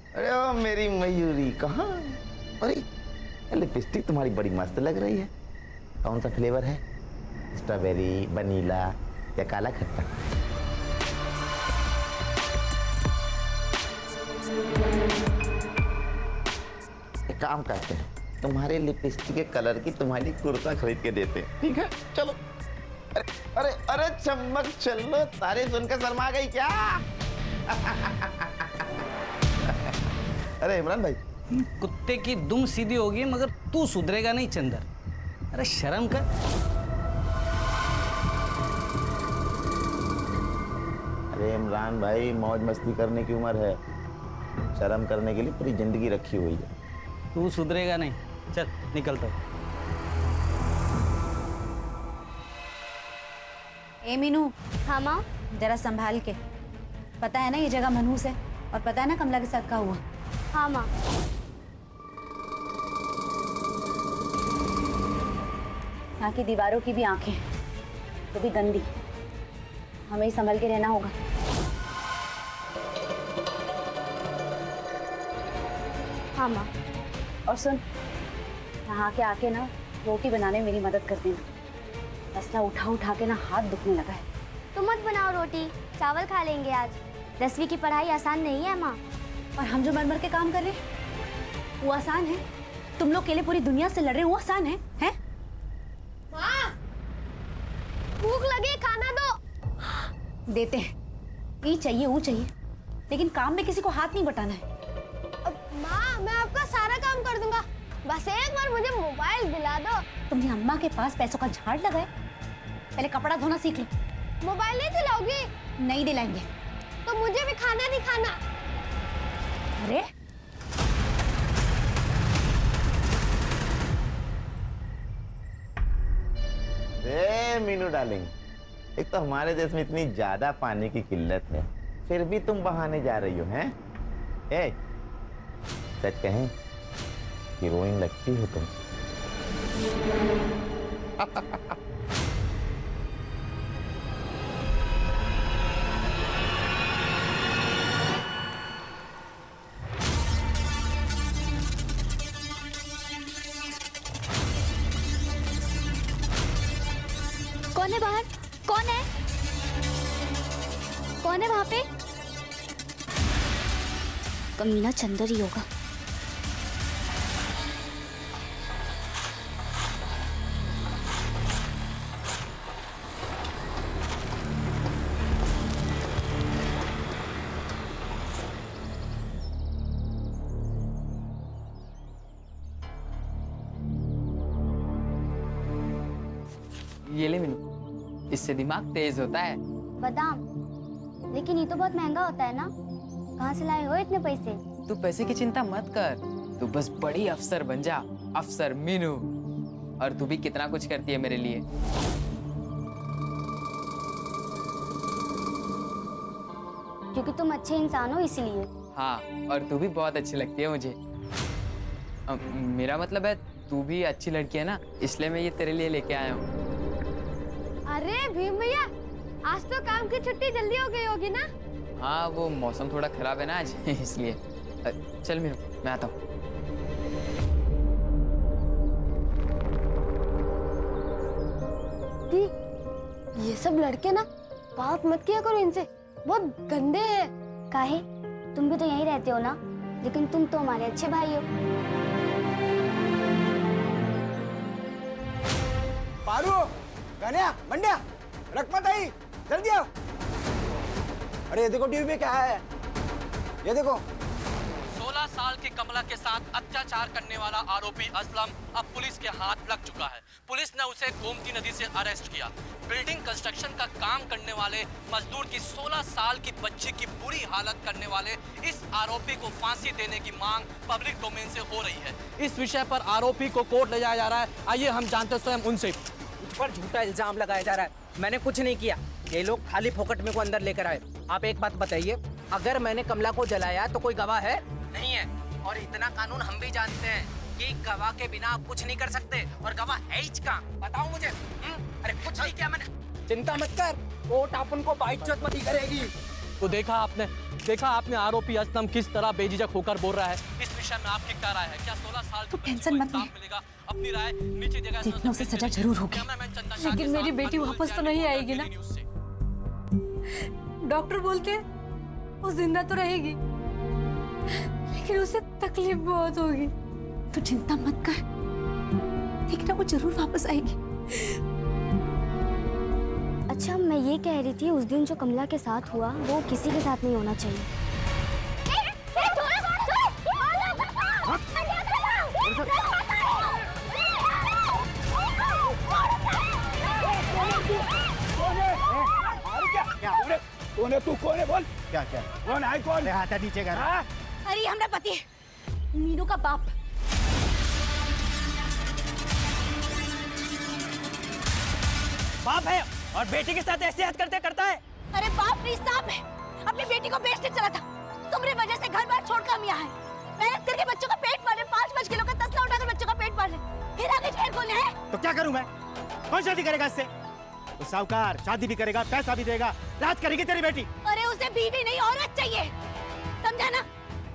अरे ओ मेरी मयूरी कहाँ? अरे लिपस्टिक तुम्हारी बड़ी मस्त लग रही है। कौन सा फ्लेवर है? स्ट्रॉबेरी, वनीला या काला खट्टा? एक काम करते हैं, तुम्हारे लिपस्टिक के कलर की तुम्हारी कुर्ता खरीद के देते हैं, ठीक है? चलो। अरे अरे अरे चम्मक चलो, तारीफ सुनकर शर्मा गई क्या? अरे इमरान भाई, कुत्ते की दुम सीधी होगी मगर तू सुधरेगा नहीं चंदर। अरे शर्म कर। अरे इमरान भाई, मौज मस्ती करने की उम्र है, शर्म करने के लिए पूरी जिंदगी रखी हुई है। तू सुधरेगा नहीं, चल निकलता हूँ। ए मीनू, हाँ माँ। जरा संभाल के। पता है ना ये जगह मनहूस है, और पता है ना कमला के साथ क्या हुआ। हाँ माँ। यहाँ की दीवारों की भी आंखें तो भी गंदी, हमें ही संभल के रहना होगा। हाँ माँ। और सुन, यहाँ के आके ना रोटी बनाने में मेरी मदद कर देना। असला उठा उठा के ना हाथ दुखने लगा है। तुम मत बनाओ रोटी, चावल खा लेंगे आज। 10वीं की पढ़ाई आसान नहीं है माँ। और हम जो मर मर के काम कर रहे हैं वो आसान है? तुम लोग के लिए पूरी दुनिया से लड़ रहे हो, वो आसान है? हैं? माँ, भूख लगी, खाना दो। देते हैं, ये चाहिए वो चाहिए, लेकिन काम में किसी को हाथ नहीं बटाना है। माँ, मैं आपका सारा काम कर दूंगा, बस एक बार मुझे मोबाइल दिला दो। तुमने अम्मा के पास पैसों का झाड़ लगाए? पहले कपड़ा धोना सीख लो। मोबाइल नहीं दिलाओगी? नहीं दिलाएंगे। तो मुझे भी खाना नहीं खाना। अरे मीनू डार्लिंग, एक तो हमारे देश में इतनी ज्यादा पानी की किल्लत है, फिर भी तुम बहाने जा रही हो, हैं? ए, सच कहें, हीरोइन लगती हो तुम। कौन है बाहर? कौन है? कौन है वहां पे? कमीना चंदर ही होगा। ये ले मीनू, इससे दिमाग तेज होता है। बादाम, लेकिन ये तो बहुत महंगा होता है ना। कहाँ से लाए हो इतने पैसे? तू पैसे की चिंता मत कर, तू बस बड़ी अफसर बन जा, अफसर मीनू। और तू भी कितना कुछ करती है मेरे लिए। क्योंकि तुम अच्छे इंसान हो इसलिए। हाँ, और तू भी बहुत अच्छी लगती है मुझे। मेरा मतलब है तू भी अच्छी लड़की है ना, इसलिए मैं ये तेरे लिए लेके आया हूँ। अरे भीम भैया, आज तो काम की छुट्टी जल्दी हो गई होगी ना? हाँ, वो मौसम थोड़ा खराब है ना आज इसलिए। चल मीनू, मैं आता हूँ। ये सब लड़के ना, बात मत किया करो इनसे, बहुत गंदे हैं। काहे? तुम भी तो यहीं रहते हो ना, लेकिन तुम तो हमारे अच्छे भाई हो। पारू, कन्या, मंड्या, रकमत आई, जल्दी आओ। अरे ये देखो टीवी पे क्या है, ये देखो। 16 साल की कमला के साथ अत्याचार करने वाला आरोपी असलम अब पुलिस के हाथ लग चुका है। पुलिस ने उसे गोमती नदी से अरेस्ट किया। बिल्डिंग कंस्ट्रक्शन का काम करने वाले मजदूर की 16 साल की बच्ची की बुरी हालत करने वाले इस आरोपी को फांसी देने की मांग पब्लिक डोमेन से हो रही है। इस विषय पर आरोपी को कोर्ट ले जाया जा रहा है। आइए हम जानते हैं स्वयं उनसे। मुझ पर झूठा इल्जाम लगाया जा रहा है, मैंने कुछ नहीं किया। ये लोग खाली फोकट मेरे को अंदर लेकर आए। आप एक बात बताइए, अगर मैंने कमला को जलाया तो कोई गवाह है? नहीं है। और इतना कानून हम भी जानते हैं कि गवाह के बिना आप कुछ नहीं कर सकते, और गवाह है ही कहाँ? बताओ मुझे। अरे कुछ नहीं किया मैंने। चिंता मत कर, कोर्ट अपन को बाइज्जत मत ही करेगी। तो देखा आपने आरोपी असलम किस तरह बेझिझक होकर बोल रहा है। इस विषय में आपकी क्या राय है? क्या 16 साल तो टेंशन मत ले। मिलेगा? अपनी राय नीचे जगह देखना उसे सजा जरूर होगी। लेकिन मेरी बेटी वापस तो नहीं आएगी ना? डॉक्टर बोलते हैं वो जिंदा तो रहेगी, लेकिन उसे तकलीफ बहुत होगी। तो चिंता मत कर, देखना वो जरूर वापस आएगी। अच्छा, मैं ये कह रही थी उस दिन जो कमला के साथ हुआ वो किसी के साथ नहीं होना चाहिए। कौन है तू? कौन है? बोल क्या क्या कौन है? कौन है? हाथ नीचे कर। अरे हमरा पति है, मीनू का बाप। बाप है और बेटी के साथ ऐसे हद करता है। अरे बाप नहीं, सांप है। अपनी बेटी को बेचने चला था, तुम्हारी वजह से घर बार छोड़कर हम यहाँ आए। मेहनत करके बच्चों का पेट पाले, 5-5 किलो का तसला उठाकर बच्चों का पेट पाले, फिर आगे झेल खोले हैं। तो क्या करूं मैं? कौन शादी करेगा इससे? तो साहूकार शादी भी करेगा, पैसा भी देगा, राज करेगी तेरी बेटी। अरे उसे बीवी नहीं औरत चाहिए, समझा ना?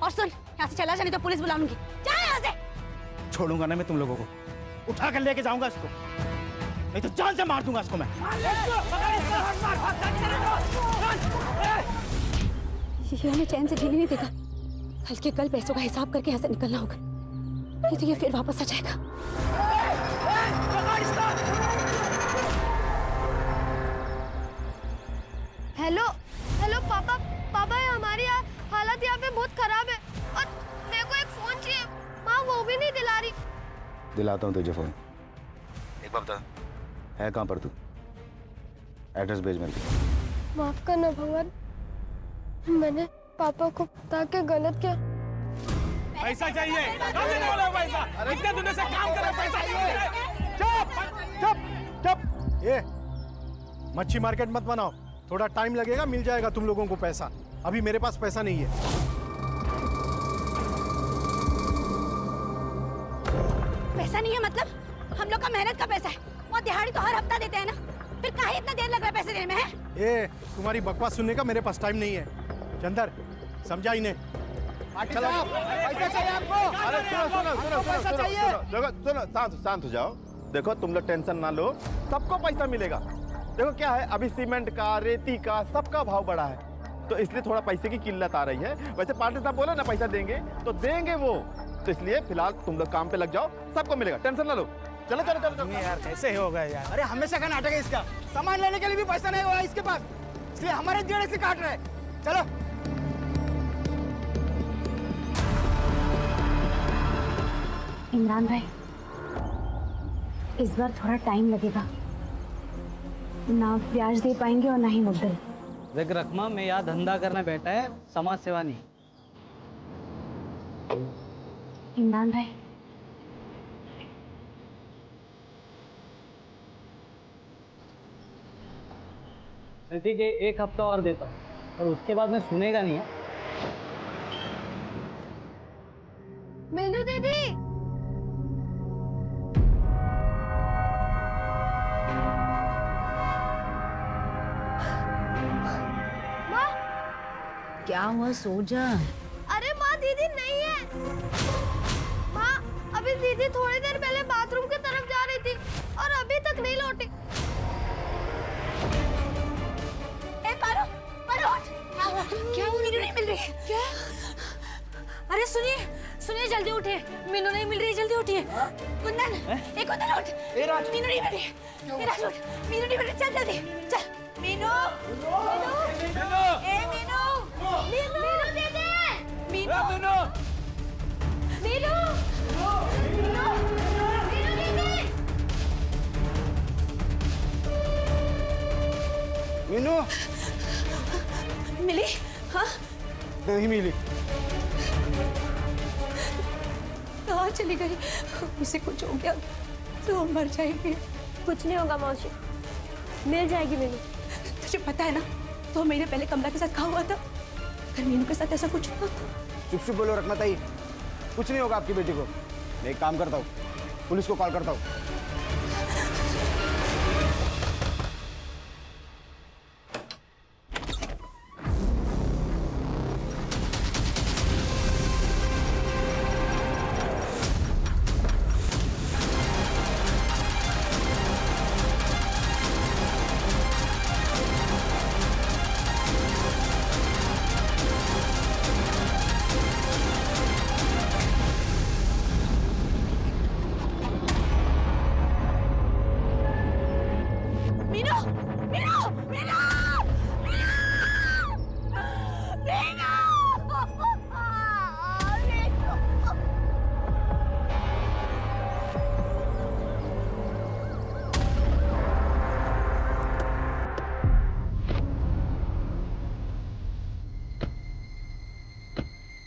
और सुन, यहाँ से चला जा नहीं तो पुलिस बुला लूंगी। जा यहाँ से। छोड़ूंगा ना मैं तुम लोगों को, उठा कर लेके जाऊंगा इसको, नहीं तो जान से मार दूंगा इसको मैं। ये हमें चैन से जीने नहीं देगा। कल के कल पैसों का हिसाब करके यहाँ से निकलना होगा, नहीं तो ये फिर वापस आ जाएगा। हेलो हेलो पापा, पापा हमारी हालत यहाँ पे बहुत खराब है और मेरे को एक फोन चाहिए। माँ वो भी नहीं दिला रही। दिलाता हूँ तुझे फोन। एक बार बता, है कहाँ पर तू? एड्रेस भेज मेरे को। माफ करना भगवान, मैंने पापा को बता के गलत किया। पैसा चाहिए। पैसा इतने दिनों से काम कर रहा, पैसा चाहिए। चुप चुप चुप। ये मच्छी मार्केट मत बनाओ, थोड़ा टाइम लगेगा, मिल जाएगा तुम लोगों को पैसा। अभी मेरे पास पैसा नहीं है। पैसा नहीं है मतलब? हम लोग का मेहनत का पैसा है, और दिहाड़ी तो हर हफ्ता देते हैं ना, फिर काहे इतना देर लग रहा है पैसे देने में? है ए, तुम्हारी बकवास सुनने का मेरे पास टाइम नहीं है। चंदर, समझा इन्हें। चलो, पैसा चाहिए आपको। अरे सुनो, शांत हो जाओ। देखो तुम लोग टेंशन ना लो, सबको पैसा मिलेगा। देखो क्या है, अभी सीमेंट का, रेती का, सबका भाव बढ़ा है, तो इसलिए थोड़ा पैसे की किल्लत आ रही है। वैसे पार्टी साहब बोले ना पैसा देंगे, तो देंगे वो। तो इसलिए फिलहाल तुम लोग काम पे लग जाओ, सबको मिलेगा, टेंशन ना लो। चलो चलो चलो चलो। यार कैसे होगा यार? अरे हमेशा का नाटक है इसका। सामान लेने के लिए भी पैसा नहीं हुआ इसके पास, इसलिए हमारे जेड़े से काट रहे हैं। चलो। इमरान भाई, इस बार थोड़ा टाइम लगेगा, ना ब्याज दे पाएंगे और ना ही मुद्दल। देख रकमा, मैं यहाँ धंधा करने बैठा है, समाज सेवा नहीं। इमरान भाई, ठीक है, 1 हफ्ता और देता हूँ, और उसके बाद में सुनेगा नहीं है। मीनू दीदी, क्या हुआ? सो जा। अरे माँ, दीदी नहीं है। माँ, अभी दीदी थोड़ी देर पहले बाथरूम की तरफ जा रही थी और अभी तक नहीं लौटी। पारो, पारो, क्या हुआ? मीनू नहीं मिल रही। क्या? अरे सुनिए, सुनिए, जल्दी उठिए, मीनू नहीं मिल रही, जल्दी उठिए। कुंदन, एक कुंदन उठ। मीनू नहीं मिल रही। राज उठ, मीनू नहीं मिल रही, चल जल्दी, चल। मीनू, मीनू, ए मीनू, मीनू दीदी, मीनू, मीनू, मीनू, मीनू, मीनू दीदी। मीनू मिली? हाँ? नहीं मिली। कहाँ चली गई? उसे कुछ हो गया तो हम मर जाएंगे। कुछ नहीं होगा मौसी, मिल जाएगी मीनू। तुझे पता है ना, 2 महीने पहले कमला के साथ कहा हुआ था, अगर मीनू के साथ ऐसा कुछ हुआ। चुप चुप बोलो रखना ताई, कुछ नहीं होगा आपकी बेटी को। मैं एक काम करता हूँ, पुलिस को कॉल करता हूँ।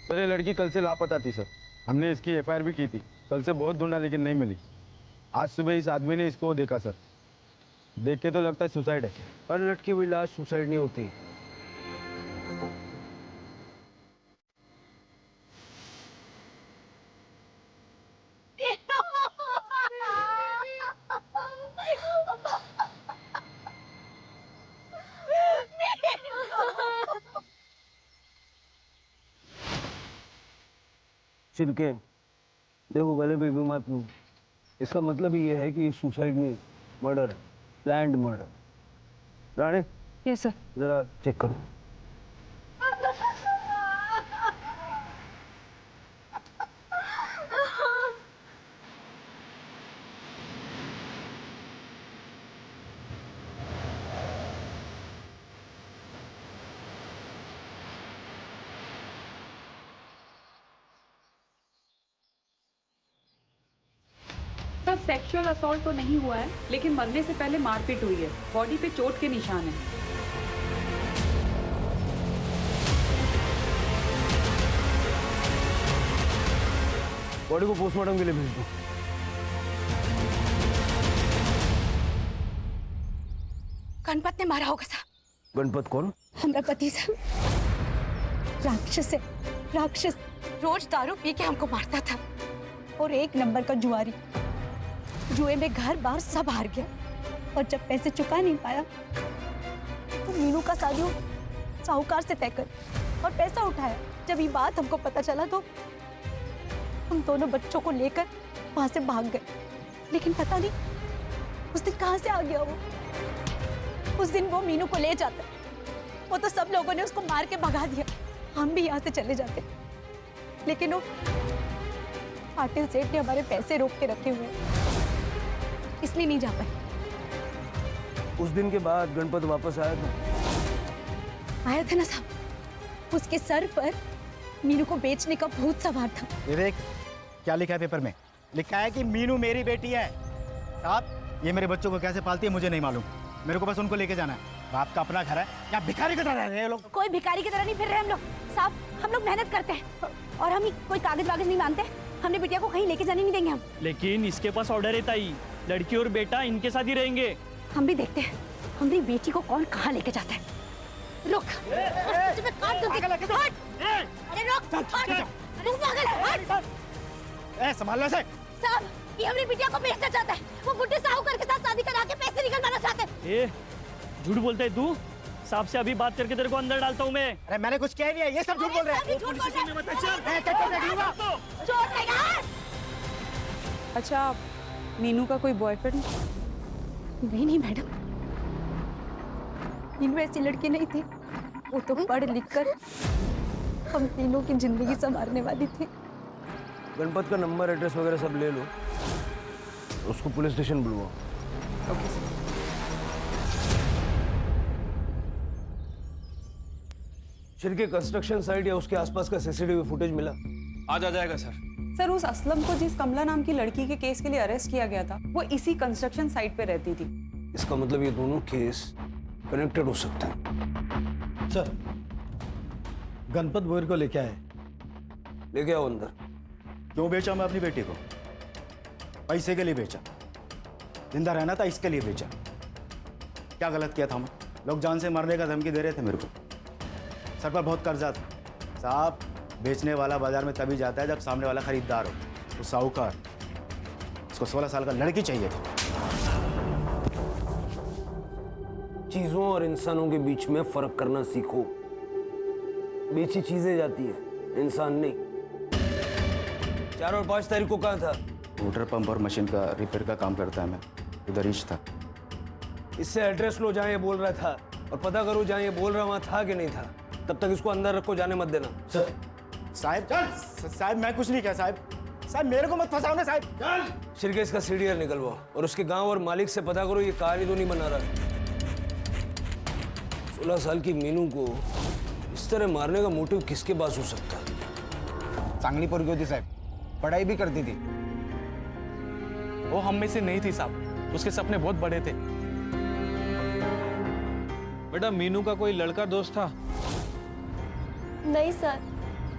सर ये लड़की कल से लापता थी सर। हमने इसकी एफआईआर भी की थी। कल से बहुत ढूंढा लेकिन नहीं मिली। आज सुबह इस आदमी ने इसको देखा सर। देख के तो लगता है सुसाइड है। पर लड़की हुई लाश सुसाइड नहीं होती। छिलके देखो गले पे भी मत लो। इसका मतलब ये है कि सुसाइड नहीं, मर्डर है, प्लान्ड मर्डर। रानी यस सर। जरा चेक करो। सर सेक्सुअल असॉल्ट तो नहीं हुआ है, लेकिन मरने से पहले मारपीट हुई है। बॉडी पे चोट के निशान हैं। बॉडी को पोस्टमार्टम के लिए भेज दो। गणपत ने मारा होगा साहब। गणपत कौन? हमारा पति साहब राक्षस है, राक्षस। रोज दारू पी के हमको मारता था और एक नंबर का जुआरी। जुए में घर बार सब हार गया और जब पैसे चुका नहीं पाया तो मीनू का शादी साहूकार से तय कर और पैसा उठाया। जब ये बात हमको पता चला तो हम दोनों बच्चों को लेकर वहां से भाग गए। लेकिन पता नहीं उस दिन कहां से आ गया वो। उस दिन वो मीनू को ले जाता, वो तो सब लोगों ने उसको मार के भगा दिया। हम भी यहाँ से चले जाते, लेकिन वो पाटिल सेठ ने हमारे पैसे रोक के रखे हुए, इसलिए नहीं जा पाए। उस दिन के बाद गणपत वापस आया था? आया था ना साहब। उसके सर पर मीनू को बेचने का भूत सवार था। ये देख क्या लिखा है पेपर में। लिखा है कि मीनू मेरी बेटी है। साहब ये मेरे बच्चों को कैसे पालती है मुझे नहीं मालूम। मेरे को बस उनको लेके जाना है। बाप का अपना घर है या भिखारी की तरह रह रहे हैं लोग? कोई भिखारी की तरह नहीं फिर रहे हम लोग साहब। हम लोग मेहनत करते हैं और हम कोई कागज वागज नहीं मानते। हमने बिटिया को कहीं लेके जाने नहीं देंगे हम। लेकिन इसके पास ऑर्डर है ताई, लड़की और बेटा इनके साथ ही रहेंगे। हम भी देखते हैं हमारी बेटी को कौन कहाँ लेके जाता है। रुक, तुम्हें काट दूंगी। हट! अरे रुक, हट! तू पागल है, हट! संभाल लो से। साहब ये हमारी बिटिया को बेचना चाहता है। वो बुढ़े साहूकार के साथ शादी करा के पैसे निकलवाना चाहते हैं। ए, झूठ बोलता है तू। साहब से अभी बात करके तेरे को अंदर डालता हूँ मैं। अरे मैंने कुछ किया नहीं है, ये सब झूठ बोल रहे हैं। अच्छा मीनू का कोई बॉयफ्रेंड? नहीं मैडम, मीनू ऐसी लड़की नहीं थी। वो तो पढ़ लिख कर हम तीनों की जिंदगी संवारने वाली थी। गणपत का नंबर एड्रेस वगैरह सब ले लो, उसको पुलिस स्टेशन बुलवाओ। Okay sir. छिलके कंस्ट्रक्शन साइट या उसके आसपास का सीसीटीवी फुटेज मिला? आज आ जाएगा सर। सर उस असलम को जिस कमला नाम की लड़की के केस के लिए अरेस्ट किया गया था, वो इसी कंस्ट्रक्शन साइट पे रहती थी। इसका मतलब ये दोनों केस कनेक्टेड हो सकते हैं। सर गणपत बोर को लेके आए। लेके आओ अंदर। क्यों बेचा मैं अपनी बेटी को? पैसे के लिए बेचा। जिंदा रहना था इसके लिए बेचा। क्या गलत किया था मैं? लोग जान से मरने का धमकी दे रहे थे मेरे को। सर पर बहुत कर्जा था। साहब बेचने वाला बाजार में तभी जाता है जब सामने वाला खरीदार हो। तो साहूकार, उसको 16 साल का लड़की चाहिए था। चीजों और इंसानों के बीच में फर्क करना सीखो। बेची चीजें जाती है, इंसान नहीं। 4 और 5 तारीख को कहाँ था? मोटर पंप और मशीन का रिपेयर का काम करता है मैं, उधर ही था। इससे एड्रेस लो जहाँ ये बोल रहा था और पता करो जहाँ ये बोल रहा वहाँ था कि नहीं था। तब तक इसको अंदर रखो, जाने मत देना। सर साहब मैं कुछ नहीं किया साहब मेरे को मत फंसाओ ना साहब। छिलके इसका सीडीआर निकलवाओ और उसके गांव और मालिक से पता करो ये कहानी तो नहीं बना रहा। 16 साल की मीनू को इस तरह मारने का मोटिव किसके पास हो सकता है? चांगली पोरगी होती साहब, पढ़ाई भी करती थी। वो हम में से नहीं थी साहब, उसके सपने बहुत बड़े थे। बेटा मीनू का कोई लड़का दोस्त था? नहीं सर,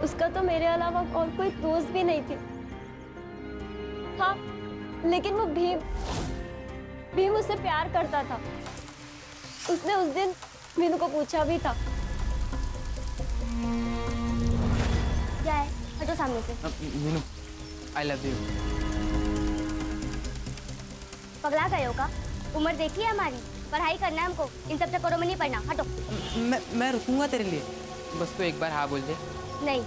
उसका तो मेरे अलावा और कोई दोस्त भी नहीं थे। हाँ, लेकिन वो भीम उससे प्यार करता था। उसने उस दिन मीनू को पूछा भी था। क्या है? हटो सामने से। Meenu, I love you. पगला गए हो का? उम्र देखी है हमारी, पढ़ाई करना है हमको, इन सब चक्करों में नहीं पड़ना। हटो। मैं रुकूंगा तेरे लिए, बस तू एक बार हाँ बोल दे। नहीं,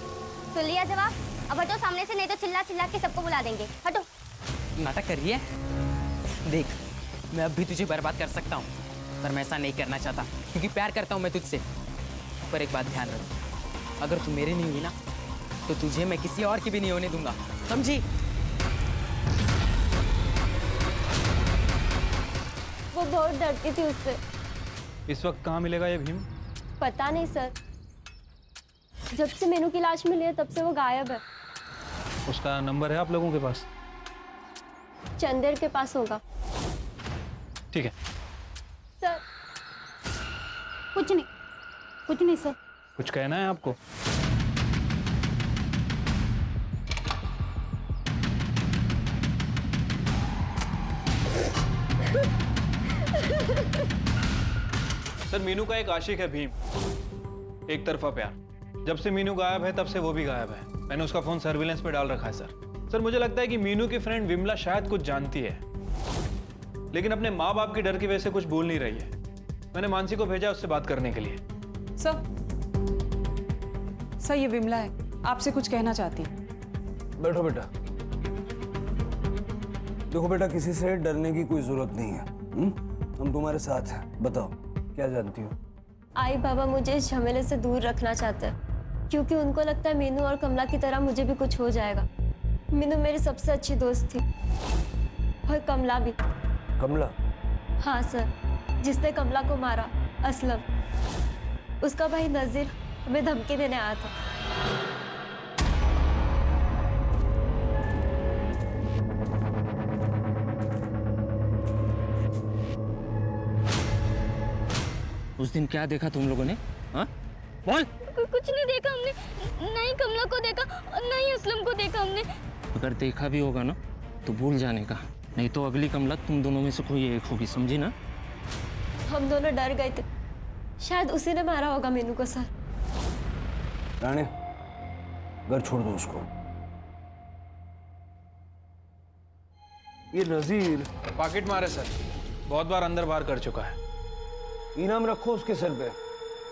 सुन लिया जवाब? अब हटो सामने से, नहीं तो चिल्ला चिल्ला के सबको बुला देंगे। हटो। नाटक कर रही है? देख, मैं अब भी तुझे बर्बाद कर सकता हूँ, पर मैं ऐसा नहीं करना चाहता क्योंकि प्यार करता हूँ मैं तुझसे। पर एक बात ध्यान रख, अगर तू मेरी नहीं हुई ना तो तुझे मैं किसी और की भी नहीं होने दूंगा, समझी? वो बहुत डरती थी उससे। इस वक्त कहाँ मिलेगा ये भीम? पता नहीं सर, जब से मीनू की लाश मिली है तब से वो गायब है। उसका नंबर है आप लोगों के पास? चंदेर के पास होगा। ठीक है। सर कुछ नहीं सर। कुछ कहना है आपको? सर, मीनू का एक आशिक है भीम, एक तरफा प्यार। जब से मीनू गायब है तब से वो भी गायब है। मैंने उसका फोन सर्विलेंस पे डाल रखा है सर। मुझे लगता है कि मीनू की फ्रेंड विमला शायद कुछ जानती है, लेकिन अपने माँ बाप के डर की वजह से कुछ बोल नहीं रही है। मैंने मानसी को भेजा उससे बात करने के लिए। सर ये विमला है, आपसे कुछ कहना चाहती है। बैठो बेटा। देखो बेटा, किसी से डरने की कोई जरूरत नहीं है। हम तुम्हारे साथ हैं। बताओ क्या जानती हो? आई बाबा मुझे इस झमेले से दूर रखना चाहते हैं क्योंकि उनको लगता है मीनू और कमला की तरह मुझे भी कुछ हो जाएगा। मीनू मेरी सबसे अच्छी दोस्त थी और कमला भी। कमला? हाँ सर, जिसने कमला को मारा, असलम। उसका भाई नजीर हमें धमकी देने आया था। उस दिन क्या देखा तुम लोगों ने? हाँ बोल। कुछ नहीं देखा हमने, नहीं कमला को देखा, नहीं असलम को देखा हमने। अगर देखा भी होगा ना तो भूल जाने का, नहीं तो अगली कमला तुम दोनों में से कोई एक होगी, समझी ना? हम दोनों डर गए थे, शायद उसी ने मारा होगा मीनू को। सर राणे, घर छोड़ दो उसको। ये नजीर पॉकेट मारे सर, बहुत बार अंदर बाहर कर चुका है। इनाम रखो उसके सर पे,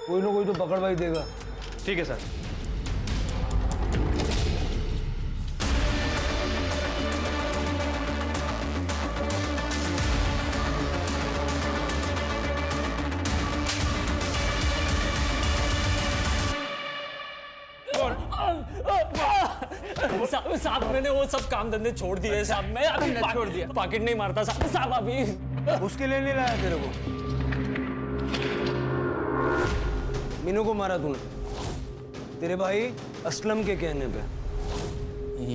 कोई ना कोई तो पकड़वाई देगा। ठीक है सर। साहब मैंने वो सब काम धंधे छोड़ दिए साहब। मैं अभी छोड़ दिया, पॉकेट नहीं मारता साहब अभी। उसके लिए नहीं लाया तेरे को? मीनू को मारा तूने तेरे भाई असलम के कहने पे।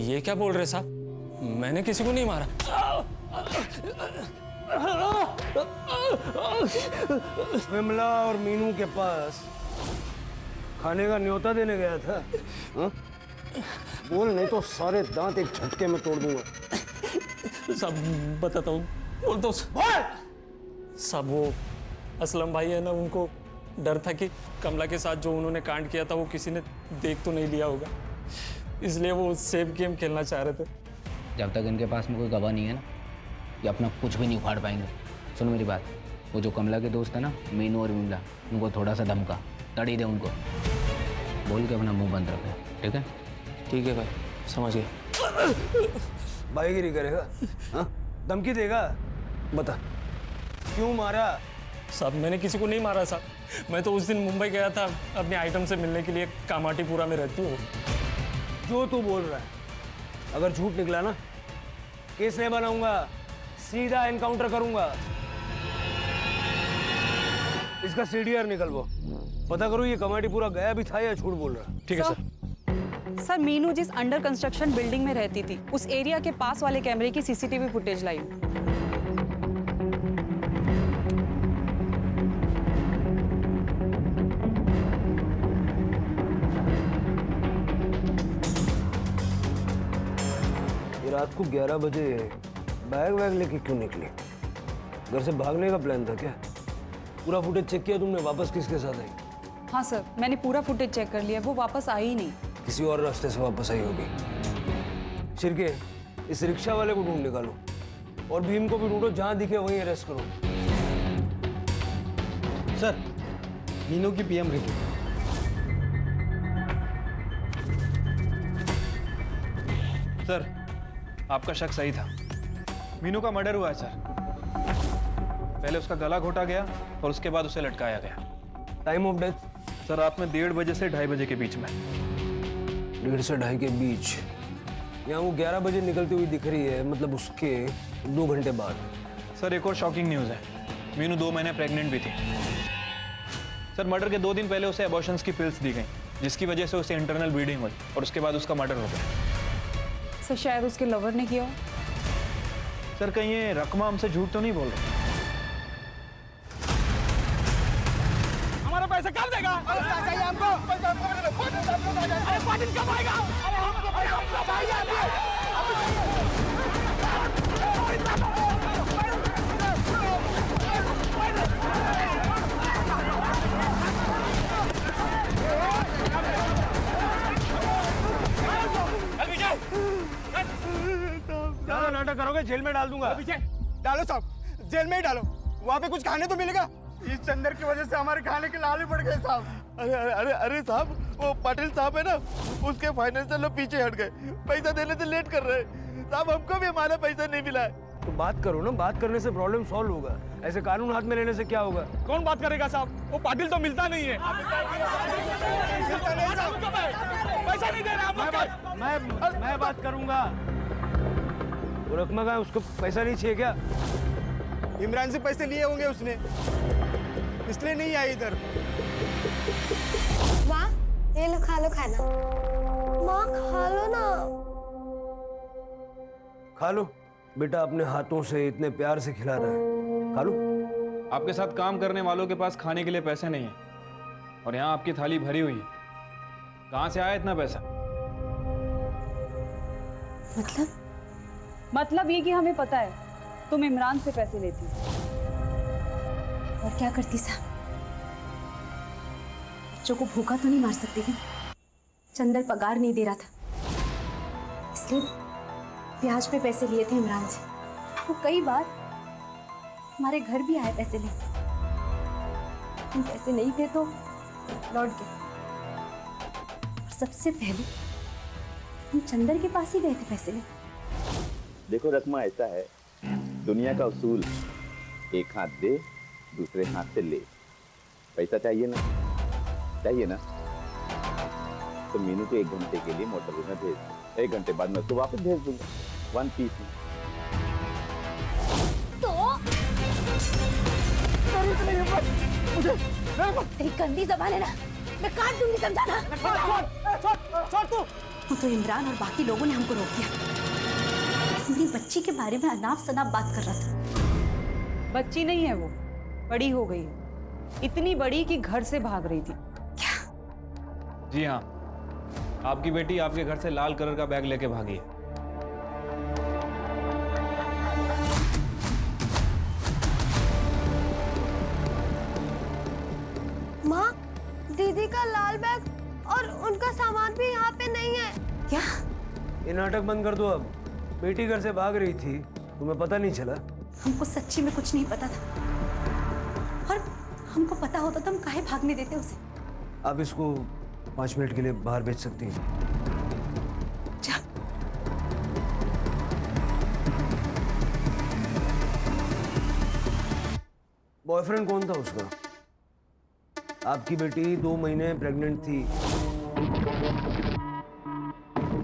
ये क्या बोल रहे साहब? मैंने किसी को नहीं मारा। विमला और मीनू के पास खाने का न्योता देने गया था। हा? बोल, नहीं तो सारे दांत एक झटके में तोड़ दूंगा। सब बताता हूँ, बोल दो सब। वो असलम भाई है ना, उनको डर था कि कमला के साथ जो उन्होंने कांड किया था वो किसी ने देख तो नहीं लिया होगा, इसलिए वो सेफ गेम खेलना चाह रहे थे। जब तक इनके पास में कोई गवाह नहीं है ना, ये अपना कुछ भी नहीं उखाड़ पाएंगे। सुनो मेरी बात, वो जो कमला के दोस्त है ना, मीनू और विमला, उनको थोड़ा सा धमका, तड़ी दे उनको, बोल के अपना मुंह बंद रखे, ठीक है? ठीक है भाई, समझ गए। भाईगिरी करेगा? हाँ? धमकी देगा? बता क्यों मारा? साहब मैंने किसी को नहीं मारा साहब। मैं तो उस दिन मुंबई गया था अपने आइटम से मिलने के लिए, कामाटीपुरा में रहती हूँ। जो तू बोल रहा है अगर झूठ निकला ना, केस नहीं बनाऊंगा, सीधा एनकाउंटर करूंगा। इसका सीडीआर निकलवाओ, पता करो ये कमाटीपुरा गया भी था या झूठ बोल रहा है। ठीक है सर। सर मीनू जिस अंडर कंस्ट्रक्शन बिल्डिंग में रहती थी, उस एरिया के पास वाले कैमरे की सीसीटीवी फुटेज लाई। रात को 11 बजे बैग वैग लेके क्यों निकली? घर से भागने का प्लान था क्या? पूरा फुटेज चेक किया तुमने? वापस किसके साथ आई? हाँ सर, मैंने पूरा फुटेज चेक कर लिया, वो वापस आई ही नहीं। किसी और रास्ते से वापस आई होगी। शिरके, इस रिक्शा वाले को ढूंढ निकालो और भीम को भी ढूंढो, जहां दिखे वहीं अरेस्ट करो। सर, मीनू की पीएम रिपोर्ट। सर, आपका शक सही था। मीनू का मर्डर हुआ है सर। पहले उसका गला घोटा गया और उसके बाद उसे लटकाया गया। Time of death? सर, रात में 1:30 बजे से 2:30 बजे के बीच में। 1:30 से 2:30 के बीच? यहाँ वो 11 बजे निकलती हुई दिख रही है, मतलब उसके 2 घंटे बाद। सर, एक और शॉकिंग न्यूज़ है। मीनू 2 महीने प्रेग्नेंट भी थी। सर, मर्डर के 2 दिन पहले उसे एबॉर्शंस की पिल्स दी गई, जिसकी वजह से उसे इंटरनल ब्लीडिंग हुई और उसके बाद उसका मर्डर हो गया। सर, शायद उसके लवर ने किया हो। सर, कहीं ये रकमा हमसे झूठ तो नहीं बोल रहे? हमारा पैसा कब देगा? चाहिए हमको। अरे पाटिल कब आएगा? अरे हमको चाहिए। ज्यादा नाटक करोगे जेल में डाल दूंगा। डालो साहब, जेल में ही डालो। वहाँ पे कुछ खाने तो मिलेगा। इस चंदर की वजह से हमारे खाने के लाल ही पड़ गए साहब। अरे अरे अरे अरे साहब, वो पाटिल साहब है ना, उसके फाइनेंशियल लोग पीछे हट गए, पैसा देने से लेट कर रहे हैं साहब। हमको भी हमारा पैसा नहीं मिला है। तो बात करो ना, बात करने से प्रॉब्लम सॉल्व होगा। ऐसे कानून हाथ में लेने से क्या होगा? कौन बात करेगा साहब? वो पाटिल तो मिलता नहीं है। पैसा नहीं दे रहा। मैं बात करूंगा। वो रकमा का उसको पैसा नहीं चाहिए क्या? इमरान से पैसे लिए होंगे उसने, इसलिए नहीं आई इधर। माँ, ये लो खा लो खाना। माँ खा लो ना। खा लो बेटा, अपने हाथों से इतने प्यार से खिला रहा है, खा लो। आपके साथ काम करने वालों के पास खाने के लिए पैसे नहीं है और यहाँ आपकी थाली भरी हुई है। कहाँ से आया इतना पैसा? मतलब ये कि हमें पता है तुम इमरान से पैसे लेती हो। और क्या करती साहब? बच्चों को भूखा तो नहीं मार सकती थी। चंदर पगार नहीं दे रहा था, इसलिए ब्याज पे पैसे लिए थे इमरान से। वो कई बार हमारे घर भी आए पैसे ले। हम पैसे नहीं थे तो लौट गए। और सबसे पहले हम चंदर के पास ही गए थे पैसे ले। देखो रकमा, ऐसा है दुनिया का उसूल, एक हाथ दे दूसरे हाथ से ले। पैसा चाहिए ना? चाहिए ना? तो मीनू को 1 घंटे के लिए मोटर में भेज दो। 1 घंटे बाद मैं उसको वापस भेज दूंगा 1 पीस में। तेरी गंदी जबान है ना, मैं काट दूंगी, समझा ना? छोड़ तू। वो तो इमरान और बाकी लोगों ने हमको रोक दिया। मेरी बच्ची के बारे में अनाप शनाप बात कर रहा था। बच्ची नहीं है वो, बड़ी हो गई है। इतनी बड़ी कि घर से भाग रही थी। जी हाँ, आपकी बेटी आपके घर से लाल कलर का बैग लेके भागी है। माँ, दीदी का लाल बैग और उनका सामान भी यहाँ पे नहीं है। क्या? ये नाटक बंद कर दो अब। बेटी घर से भाग रही थी, तुम्हें पता नहीं चला? हमको सच्ची में कुछ नहीं पता था, और हमको पता होता तो हम काहे भागने देते उसे। आप इसको 5 मिनट के लिए बाहर भेज सकती हैं। जा। बॉयफ्रेंड कौन था उसका? आपकी बेटी 2 महीने प्रेग्नेंट थी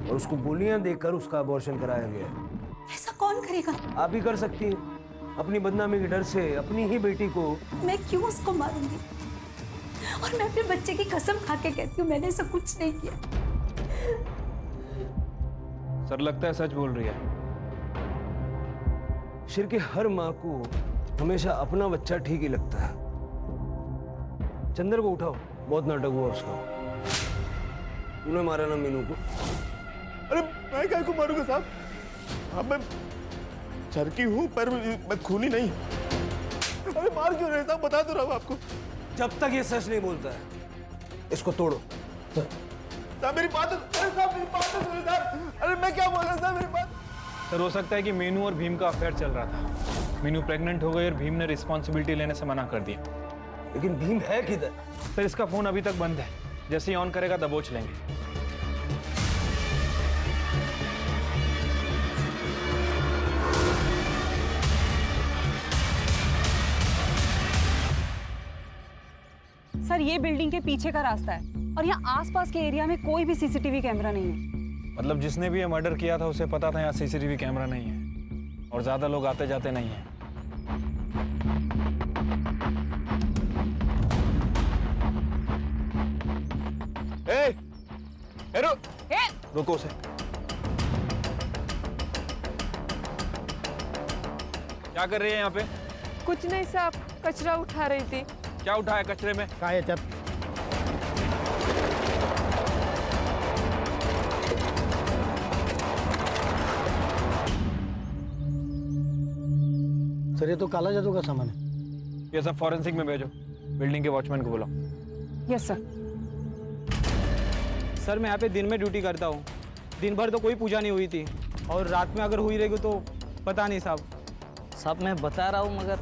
और उसको गोलियां देकर उसका अबॉर्शन कराया गया। ऐसा कौन करेगा? आप ही कर सकती हैं। अपनी बदनामी के डर से अपनी ही बेटी को। मैं क्यों उसको मारूंगी? और मैं अपने बच्चे की कसम खा के कहती हूँ मैंने ऐसा कुछ नहीं किया। सर, लगता है सच बोल रही है। शिर के हर माँ को हमेशा अपना बच्चा ठीक ही लगता है। चंदर को उठाओ, बहुत नाटक हुआ उसका। तूने मारा ना मीनू को? अरे मैं क्या को मारूंगा साहब? हाँ मैं चरकी हूँ पर मैं खूनी नहीं। अरे मार क्यों रहे साहब, बता तो रहा हूँ आपको। जब तक ये सच नहीं बोलता है इसको तोड़ो। साहब मेरी बात अरे साहब मेरी बात तो सुनिए साहब। अरे मैं क्या बोल रहा साहब, मेरी बात। सर हो सकता है कि मीनू और भीम का अफेयर चल रहा था। मीनू प्रेग्नेंट हो गई और भीम ने रिस्पॉन्सिबिलिटी लेने से मना कर दिया। लेकिन भीम है किधर? सर इसका फोन अभी तक बंद है, जैसे ही ऑन करेगा दबोच लेंगे। सर ये बिल्डिंग के पीछे का रास्ता है और यहाँ आसपास के एरिया में कोई भी सीसीटीवी कैमरा नहीं है। मतलब जिसने भी ये मर्डर किया था उसे पता था यहाँ सीसीटीवी कैमरा नहीं है और ज्यादा लोग आते जाते नहीं हैं। रुको उसे। क्या कर रही है यहाँ पे? कुछ नहीं साहब, कचरा उठा रही थी। क्या उठाया कचरे में? कहाँ है चल? सर ये तो काला जादू का सामान है। ये सब फॉरेंसिक में भेजो। बिल्डिंग के वॉचमैन को बुलाओ। Yes sir. सर मैं यहाँ पे दिन में ड्यूटी करता हूँ, दिन भर तो कोई पूजा नहीं हुई थी और रात में अगर हुई रहेगी तो पता नहीं साहब। साहब मैं बता रहा हूँ मगर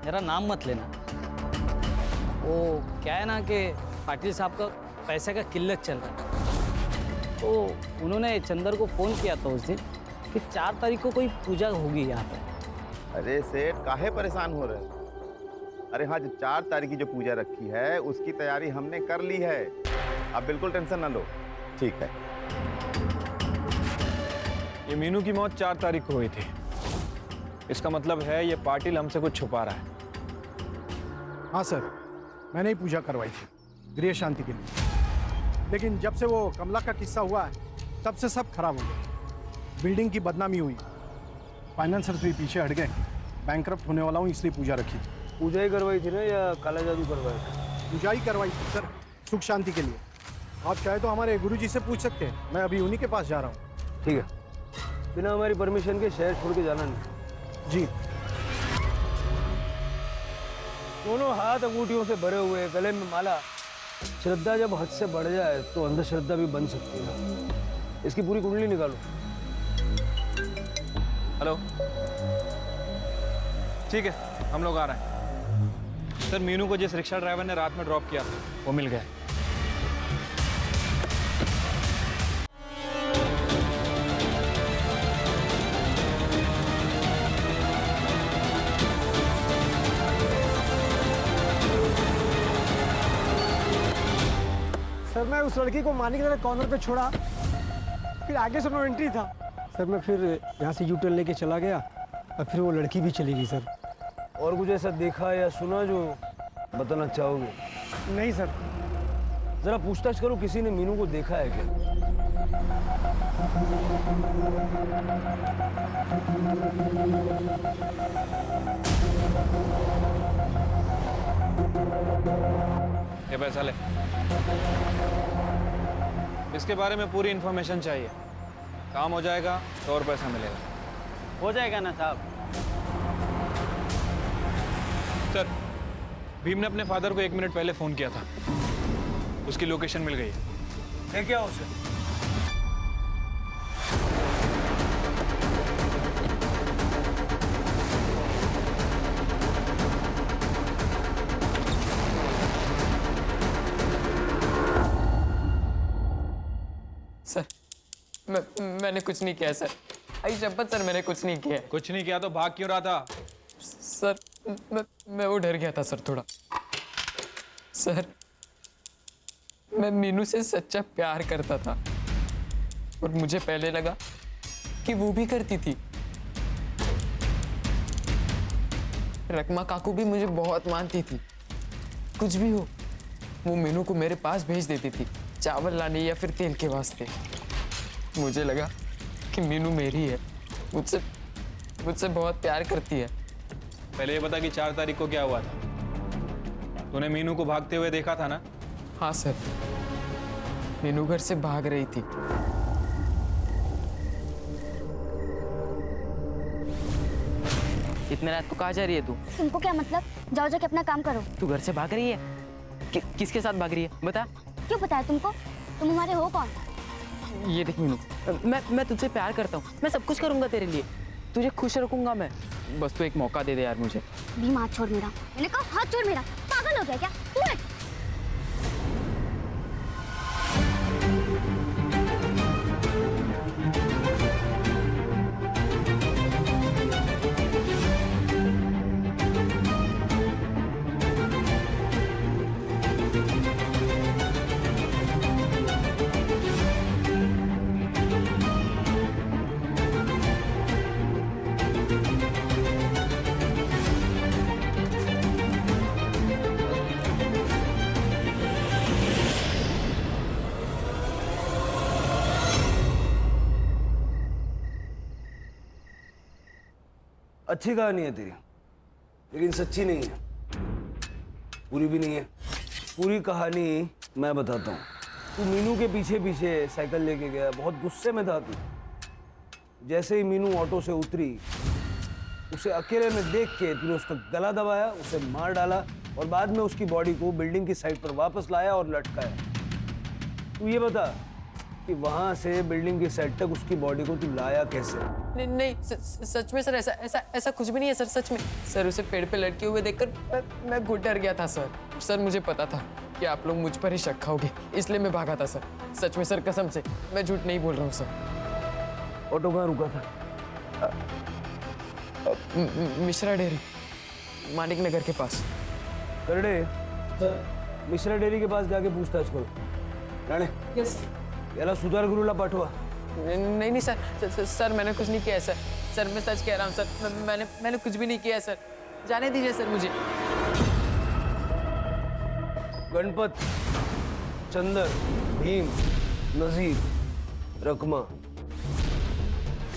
मेरा नाम मत लेना। वो क्या है ना कि पाटिल साहब का पैसे का किल्लत चल रहा है, तो उन्होंने चंदर को फ़ोन किया था उस दिन कि 4 तारीख को कोई पूजा होगी यहाँ पे। अरे सेठ काहे परेशान हो रहे हैं? अरे हाँ, जो 4 तारीख की जो पूजा रखी है उसकी तैयारी हमने कर ली है, आप बिल्कुल टेंशन ना लो। ठीक है। ये मीनू की मौत 4 तारीख को हुई थी, इसका मतलब है ये पाटिल हमसे कुछ छुपा रहा है। हाँ सर, मैंने ही पूजा करवाई थी गृह शांति के लिए, लेकिन जब से वो कमला का किस्सा हुआ है तब से सब खराब हो गया। बिल्डिंग की बदनामी हुई, फाइनेंसर्स भी पीछे हट गए, बैंकरप्ट होने वाला हूँ इसलिए पूजा रखी थी। पूजा ही करवाई थी ना या काला जादू करवाया था? पूजा ही करवाई थी सर, सुख शांति के लिए। आप चाहे तो हमारे गुरुजी से पूछ सकते हैं, मैं अभी उन्हीं के पास जा रहा हूँ। ठीक है, बिना हमारी परमिशन के शहर छोड़ के जाना नहीं। जी। दोनों हाथ अंगूठियों से भरे हुए, गले में माला। श्रद्धा जब हद से बढ़ जाए तो अंधश्रद्धा भी बन सकती है। इसकी पूरी कुंडली निकालो। हेलो, ठीक है हम लोग आ रहे हैं। सर मीनू को जिस रिक्शा ड्राइवर ने रात में ड्रॉप किया वो मिल गया। सर मैं उस लड़की को मारने की तरह कॉर्नर पे छोड़ा, फिर आगे से नो एंट्री था सर। मैं फिर यहाँ से यू टर्न लेके चला गया और फिर वो लड़की भी चली गई सर। और कुछ ऐसा देखा या सुना जो बताना चाहोगे? नहीं सर। जरा पूछताछ करो, किसी ने मीनू को देखा है क्या? ये पैसा ले, इसके बारे में पूरी इन्फॉर्मेशन चाहिए। काम हो जाएगा तो और पैसा मिलेगा। हो जाएगा ना साहब। सर भीम ने अपने फादर को 1 मिनट पहले फोन किया था, उसकी लोकेशन मिल गई है। क्या उसे? सर मैंने कुछ नहीं किया सर, आई शपथ सर, मैंने कुछ नहीं किया। कुछ नहीं किया तो भाग क्यों रहा था? सर मैं वो डर गया था सर थोड़ा। सर मैं मीनू से सच्चा प्यार करता था और मुझे पहले लगा कि वो भी करती थी। रकमा काकू भी मुझे बहुत मानती थी, कुछ भी हो वो मीनू को मेरे पास भेज देती थी, चावल लाने या फिर तेल के वास्ते। मुझे लगा कि मीनू मेरी है, मुझसे बहुत प्यार करती है। पहले ये बता कि 4 तारीख को क्या हुआ था? तूने मीनू को भागते हुए देखा था ना? हाँ सर, मीनू घर से भाग रही थी। इतने रात को कहाँ जा रही है तू? तुमको क्या मतलब? जाओ जाके अपना काम करो। तू घर से भाग रही है? किसके साथ भाग रही है बता? क्यों पता है तुमको? तुम हमारे हो कौन? ये देख मीनू, मैं तुझसे प्यार करता हूँ, मैं सब कुछ करूंगा तेरे लिए, तुझे खुश रखूंगा मैं, बस तू एक मौका दे दे यार मुझे। भीम हाथ छोड़ मेरा। मैंने कहा हाथ छोड़ मेरा। पागल हो गया क्या तू? हट। अच्छी कहानी है तेरी, लेकिन सच्ची नहीं है, पूरी भी नहीं है। पूरी कहानी मैं बताता हूँ। तू मीनू के पीछे पीछे साइकिल लेके गया, बहुत गुस्से में था तू। जैसे ही मीनू ऑटो से उतरी, उसे अकेले में देख के तूने उसका गला दबाया, उसे मार डाला और बाद में उसकी बॉडी को बिल्डिंग की साइड पर वापस लाया और लटकाया। तू ये बता कि वहां से बिल्डिंग की साइड तक उसकी बॉडी को तू लाया कैसे? नहीं सच में सर, ऐसा कुछ भी नहीं है सर, सच में सर। उसे पेड़ पे लटके हुए देखकर मैं घुट डर गया था सर। मुझे पता था कि आप लोग मुझ पर ही शक खाओगे, इसलिए मैं भागा था सर। सच में सर, कसम से मैं झूठ नहीं बोल रहा हूँ सर। ऑटो कहाँ रुका था? मिश्रा डेयरी, मानिक नगर के पास। करडे, मिश्रा डेयरी के पास जाके पूछताछ करो। राणे, यस। याला सुधार गुरुला पाठवा। नहीं सर, मैंने कुछ नहीं किया है सर, मैं सच कह रहा हूँ सर, मैंने कुछ भी नहीं किया है सर, जाने दीजिए सर मुझे। गणपत, चंदर, भीम, नजीर, रकमा,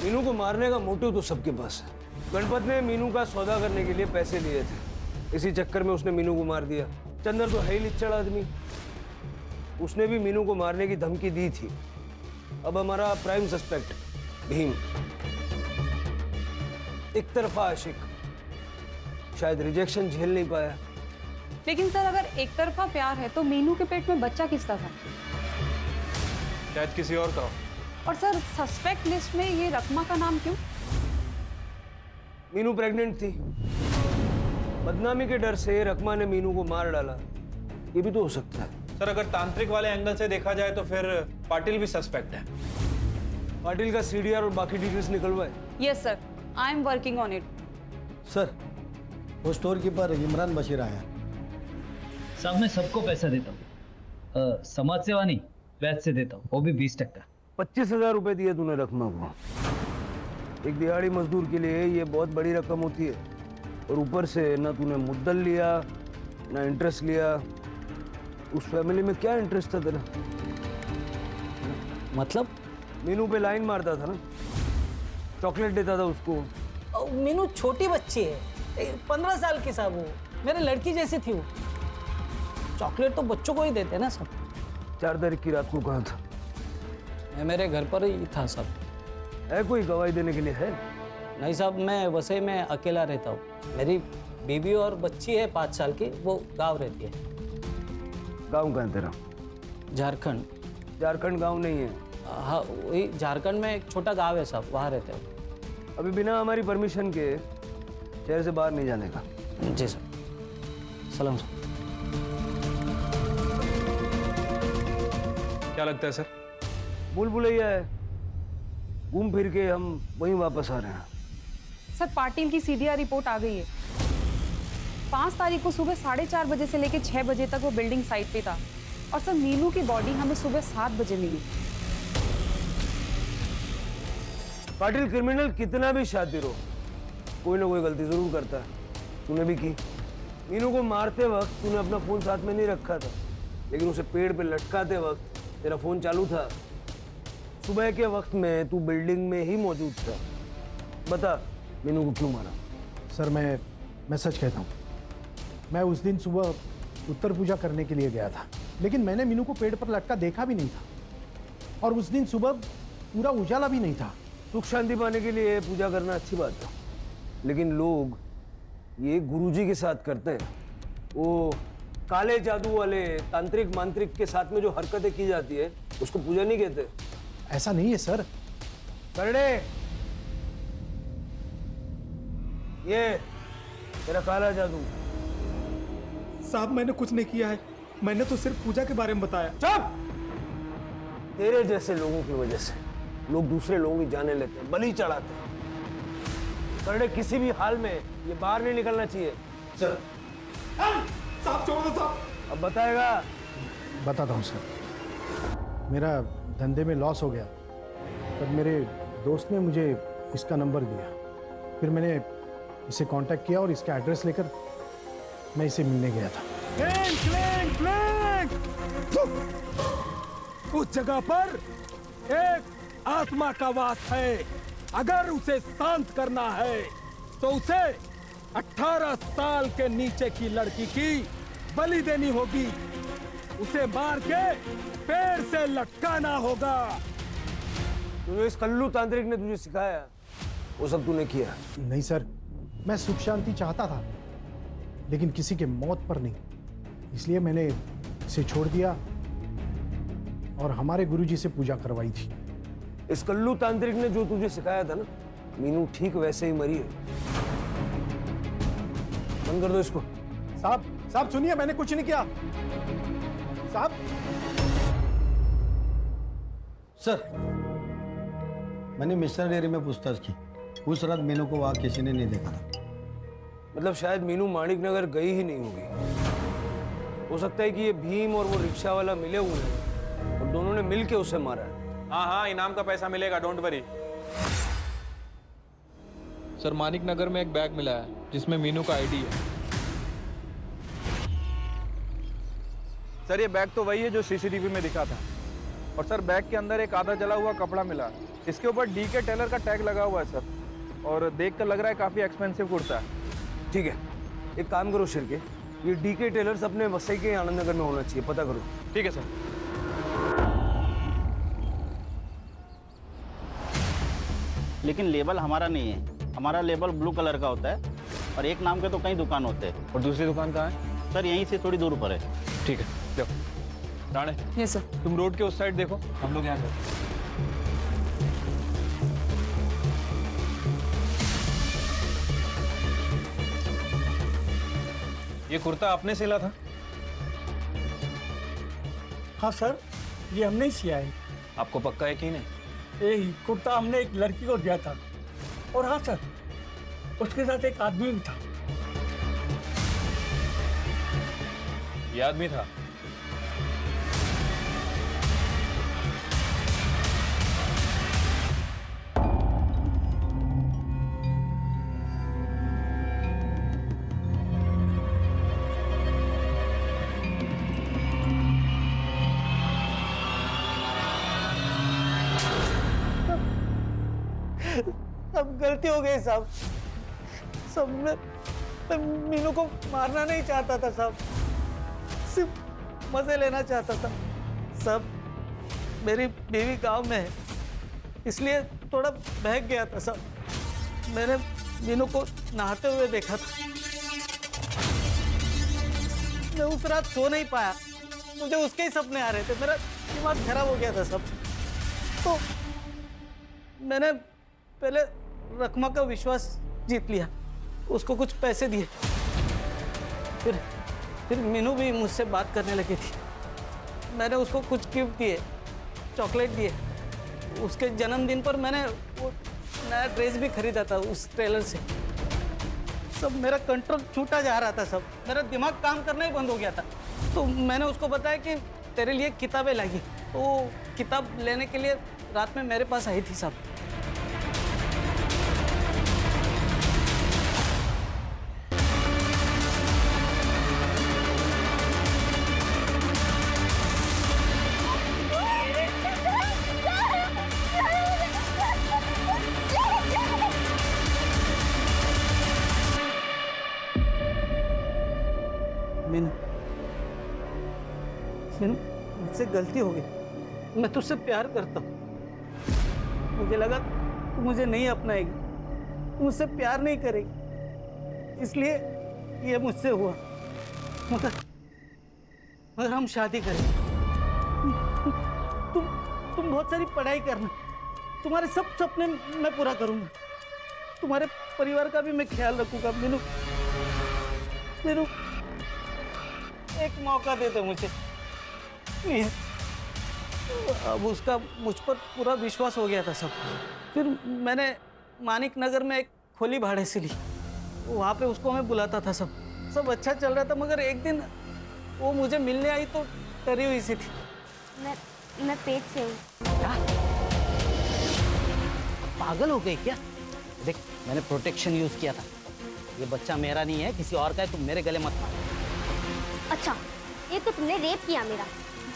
मीनू को मारने का मोटिव तो सबके पास है। गणपत ने मीनू का सौदा करने के लिए पैसे लिए थे, इसी चक्कर में उसने मीनू को मार दिया। चंदर तो है ही लिच्चड़ आदमी, उसने भी मीनू को मारने की धमकी दी थी। अब हमारा प्राइम सस्पेक्ट भीम, एक तरफा आशिक, शायद रिजेक्शन झेल नहीं पाया। लेकिन सर, अगर एक तरफा प्यार है तो मीनू के पेट में बच्चा किसका था? शायद किसी और का हो। और सर, सस्पेक्ट लिस्ट में ये रकमा का नाम क्यों? मीनू प्रेग्नेंट थी, बदनामी के डर से रकमा ने मीनू को मार डाला, ये भी तो हो सकता है। सर, अगर तांत्रिक वाले एंगल से देखा जाए तो फिर पाटिल भी सस्पेक्ट है। पाटिल का सीडीआर और बाकी डिटेल्स निकलवाए। Yes sir, I am working on it. Sir, वो स्टोर कीपर इमरान बशीर आया। साहब, मैं सबको पैसा देता हूँ, समाज सेवा नहीं, वैसे से देता हूँ, वो भी 20%। 25,000 रुपए दिए तूने रकमा को। एक दिहाड़ी मजदूर के लिए ये बहुत बड़ी रकम होती है, और ऊपर से ना तूने मुद्दल लिया ना इंटरेस्ट लिया। उस फैमिली में क्या इंटरेस्ट था तेरा? मतलब? मीनू पे लाइन मारता था ना, चॉकलेट देता था उसको। मीनू छोटी बच्ची है, 15 साल की साहब, वो मेरे लड़की जैसी थी। वो चॉकलेट तो बच्चों को ही देते हैं ना सब। 4 तारीख की रात को कहाँ था? मैं मेरे घर पर ही था साहब। है कोई गवाही देने के लिए? है नहीं साहब, मैं वैसे में अकेला रहता हूँ। मेरी बीवी और बच्ची है 5 साल की, वो गाँव रहती है। गाँव कहाँ है तेरा? झारखंड। झारखंड गाँव नहीं है। हाँ, वही झारखंड में एक छोटा गांव है साहब, वहाँ रहते हो। अभी बिना हमारी परमिशन के शहर से बाहर नहीं जाने का। जी सर। सलाम सर। क्या लगता है सर? भूल भुलैया है, घूम फिर के हम वहीं वापस आ रहे हैं। सर, पाटिल की सीडीआर रिपोर्ट आ गई है। 5 तारीख को सुबह 4:30 बजे से लेकर 6 बजे तक वो बिल्डिंग साइट पे था, और सर मीनू की बॉडी हमें सुबह 7 बजे मिली। पाटिल क्रिमिनल कितना भी शातिर हो, कोई ना कोई गलती जरूर करता है। तूने भी की। मीनू को मारते वक्त तूने अपना फोन साथ में नहीं रखा था, लेकिन उसे पेड़ पे लटकाते वक्त तेरा फोन चालू था। सुबह के वक्त में तू बिल्डिंग में ही मौजूद था। बता, मीनू को क्यों मारा? सर, मैं सच कहता हूँ, मैं उस दिन सुबह उत्तर पूजा करने के लिए गया था, लेकिन मैंने मीनू को पेड़ पर लटका देखा भी नहीं था, और उस दिन सुबह पूरा उजाला भी नहीं था। सुख शांति पाने के लिए पूजा करना अच्छी बात है, लेकिन लोग ये गुरुजी के साथ करते हैं। वो काले जादू वाले तांत्रिक मांत्रिक के साथ में जो हरकतें की जाती है उसको पूजा नहीं कहते। ऐसा नहीं है सर। करड़े, ये तेरा काला जादू। साहब मैंने कुछ नहीं किया है, मैंने तो सिर्फ पूजा के बारे में बताया। चुप! तेरे जैसे लोगों की वजह से लोग दूसरे लोगों की जाने लेते हैं, बलि चढ़ाते हैं। करड़े, किसी भी हाल में ये बाहर नहीं निकलना चाहिए। सर साहब छोड़ दो साहब। अब बताएगा? बताता हूँ सर। मेरा धंधे में लॉस हो गया, तब मेरे दोस्त ने मुझे इसका नंबर दिया। फिर मैंने इसे कांटेक्ट किया और इसका एड्रेस लेकर मैं इसे मिलने गया था। उस जगह पर एक आत्मा का वास है। अगर उसे शांत करना है तो उसे 18 साल के नीचे की लड़की की बलि देनी होगी। उसे मार के पेड़ से लटकाना होगा। जो इस कल्लू तांत्रिक ने तुझे सिखाया वो सब तूने किया? नहीं सर, मैं सुख शांति चाहता था, लेकिन किसी के मौत पर नहीं। इसलिए मैंने इसे छोड़ दिया और हमारे गुरुजी से पूजा करवाई थी। इस कल्लू तांत्रिक ने जो तुझे सिखाया था ना, मीनू ठीक वैसे ही मरी है। बंद कर दो इसको। साहब सुनिए, मैंने कुछ नहीं किया। साहब। सर, मैंने मिश्रा डेयरी में पूछताछ की। उस रात मीनू को वहां किसी ने नहीं देखा था। मतलब शायद मीनू माणिक नगर गई ही नहीं होगी। हो सकता है कि ये भीम और वो रिक्शा वाला मिले हुए हैं और दोनों ने मिलके उसे मारा है। हाँ, इनाम का पैसा मिलेगा, डोंट वरी। सर, मानिक नगर में एक बैग मिला है जिसमें मीनू का आईडी है। सर, ये बैग तो वही है जो सीसीटीवी में दिखा था। और सर, बैग के अंदर एक आधा जला हुआ कपड़ा मिला। इसके ऊपर डीके टेलर का टैग लगा हुआ है सर, और देखकर लग रहा है काफी एक्सपेंसिव कुर्ता है। ठीक है, एक काम करो शिरके, ये डीके टेलर्स अपने वसई के आनंद नगर में होना चाहिए, पता करो। ठीक है सर। लेकिन लेबल हमारा नहीं है। हमारा लेबल ब्लू कलर का होता है और एक नाम के तो कई दुकान होते हैं। और दूसरी दुकान कहाँ है? सर, यहीं से थोड़ी दूर पर है। ठीक है, जाओ। Rane, yes sir. तुम रोड के उस साइड देखो, हम लोग यहाँ से। ये कुर्ता आपने सिला था? हाँ सर, ये हमने ही सिया है। आपको पक्का यकीन है? ये कुर्ता हमने एक लड़की को दिया था। और हाँ सर, उसके साथ एक आदमी भी था। ये आदमी था? अब गलती हो गई साहब। सब मैं मीनू को मारना नहीं चाहता था साहब, सिर्फ मजे लेना चाहता था। सब मेरी बीवी गांव में है, इसलिए थोड़ा बहक गया था साहब। मैंने मीनू को नहाते हुए देखा था। मैं उस रात सो नहीं पाया, मुझे उसके ही सपने आ रहे थे। मेरा दिमाग खराब हो गया था सब। तो मैंने पहले रकमा का विश्वास जीत लिया, उसको कुछ पैसे दिए। फिर मीनू भी मुझसे बात करने लगी थी। मैंने उसको कुछ गिफ्ट दिए, चॉकलेट दिए। उसके जन्मदिन पर मैंने वो नया ड्रेस भी खरीदा था उस टेलर से। सब मेरा कंट्रोल छूटा जा रहा था सब। मेरा दिमाग काम करना ही बंद हो गया था। तो मैंने उसको बताया कि तेरे लिए किताबें लागी। तो वो किताब लेने के लिए रात में मेरे पास आई थी साहब। मुझसे गलती हो गई। मैं तुझसे प्यार करता हूँ। मुझे लगा तू मुझे नहीं अपनाएगी, तू मुझसे प्यार नहीं करेगी। इसलिए ये मुझसे हुआ। मगर मगर हम शादी करेंगे। तुम बहुत सारी पढ़ाई करना, तुम्हारे सब सपने मैं पूरा करूंगा, तुम्हारे परिवार का भी मैं ख्याल रखूंगा। मीनू, मीनू, एक मौका दे दो मुझे प्लीज। अब उसका मुझ पर पूरा विश्वास हो गया था सब। फिर मैंने मानिक नगर में एक खोली भाड़े से ली, वहाँ पे उसको मैं बुलाता था। सब अच्छा चल रहा था, मगर एक दिन वो मुझे मिलने आई तो डरी हुई सी थी। मैं पेट से हूँ। पागल हो गई क्या? देख, मैंने प्रोटेक्शन यूज किया था। ये बच्चा मेरा नहीं है, किसी और का है। तुम मेरे गले मत मार। अच्छा, ये तो तुमने रेप किया मेरा,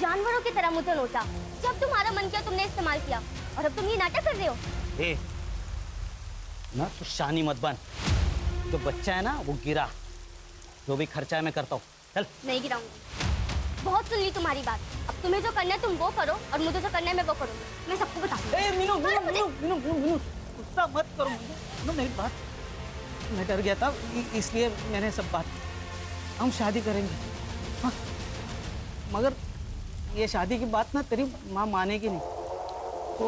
जानवरों की तरह मुझे नोचा। जब तुम्हारा मन किया तुमने इस्तेमाल किया, और अब तुम ये नाटक कर रहे हो। ए, ना तू शानी मत बन। जो बच्चा है ना वो गिरा, जो भी खर्चा है मैं करता हूँ। चल। नहीं गिराऊंगी, बहुत सुन ली तुम्हारी बात। अब तुम्हें जो करना है तुम वो करो, और मुझे जो करना है मैं वो करूंगी। मैं सबको बता दूंगी। मीनू, मीनू, मीनू, मीनू, मीनू, मीनू, गुस्सा मत करो। मीनू, मेरी बात, मैं डर गया था इसलिए मैंने सब बात। हम शादी करेंगे, हाँ। मगर ये शादी की बात ना तेरी माँ मानेगी नहीं, तो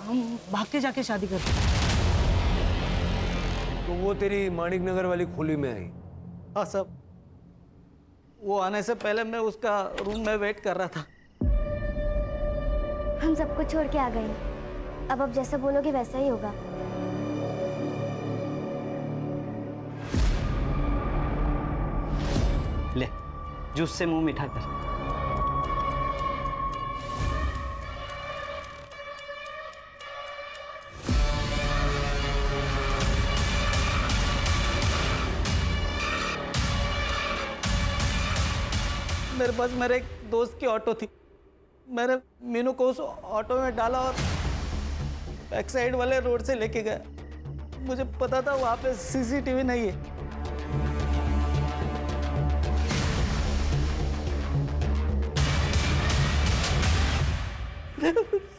हम भाग के जाके शादी करते। तो वो तेरी मानिक नगर वाली खोली में आई? हाँ सब, वो आने से पहले मैं उसका रूम में वेट कर रहा था। हम सबको छोड़ के आ गए। अब जैसा बोलोगे वैसा ही होगा। ले, जूस से मुंह मीठा कर। मेरे पास मेरे एक दोस्त की ऑटो थी। मैंने मीनू को उस ऑटो में डाला और बैक साइड वाले रोड से लेके गया। मुझे पता था वहाँ पे सीसीटीवी नहीं है।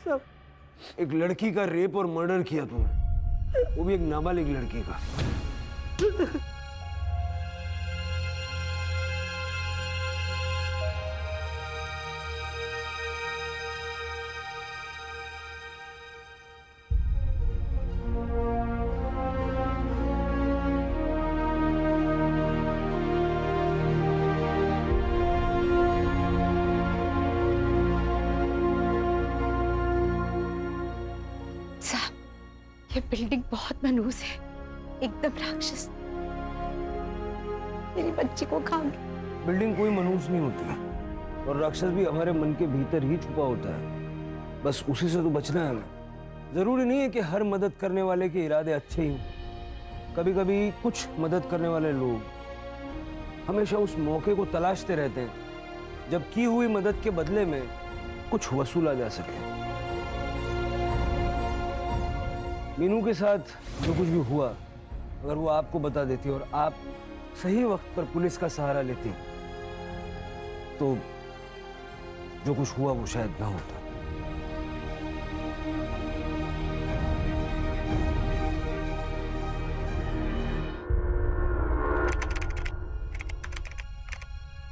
सब एक लड़की का रेप और मर्डर किया तूने, वो भी एक नाबालिग लड़की का। ये बिल्डिंग बहुत मनहूस है, एकदम राक्षस। मेरी बच्ची को खा गई। बिल्डिंग कोई मनहूस नहीं होती, और राक्षस भी हमारे मन के भीतर ही छुपा होता है। बस उसी से तो बचना है हमें। जरूरी नहीं है कि हर मदद करने वाले के इरादे अच्छे ही हों। कभी कभी कुछ मदद करने वाले लोग हमेशा उस मौके को तलाशते रहते हैं जब की हुई मदद के बदले में कुछ वसूला जा सके। मीनू के साथ जो कुछ भी हुआ, अगर वो आपको बता देती और आप सही वक्त पर पुलिस का सहारा लेती, तो जो कुछ हुआ वो शायद ना होता।